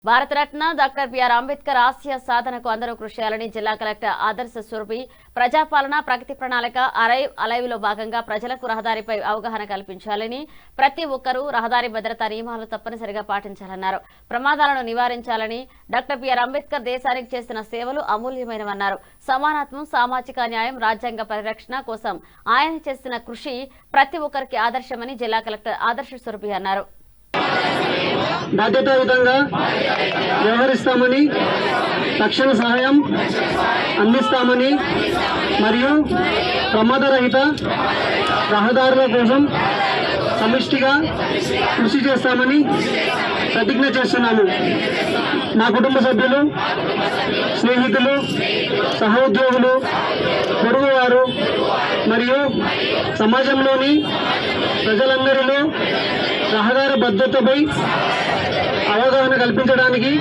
Bharat Ratna doctor BR Ambedkar ఆశయ సాధనకు అందరూ కృషి చేయాలని జిల్లా కలెక్టర్ ఆదర్శ స్వరూపి ప్రజాపాలన ప్రగతి ప్రణాళిక అలైవ్లో భాగంగా ప్రజలకు రహదారిపై అవగాహన కల్పించాలని ప్రతి ఒక్కరూ రహదారి భద్రతా నియమాలు తప్పనిసరిగా పాటించాలన్నారు. ప్రమాదాలను నివారించాలని డాక్టర్ బిఆర్ అంబేద్కర్ దేశానికి చేసిన సేవలు అమూల్యమైనవన్నారు. సమానత్వం, సామాజిక న్యాయం, రాజ్యాంగ పరిరక్షణ కోసం ఆయన చేసిన కృషి ప్రతి ఒక్కరికి ఆదర్శమని జిల్లా కలెక్టర్ ఆదర్శ స్వరూపి అన్నారు. బాధ్యతాయుతంగా వ్యవహరిస్తామని, తక్షణ సహాయం అందిస్తామని మరియు ప్రమాదరహిత రహదారుల కోసం సమిష్టిగా కృషి చేస్తామని ప్రతిజ్ఞ చేస్తున్నాము. నా కుటుంబ సభ్యులు, స్నేహితులు, సహోద్యోగులు, పొరుగువారు మరియు సమాజంలోని ప్రజలందరిలో రహదారి భద్రతపై అవగాహన కల్పించడానికి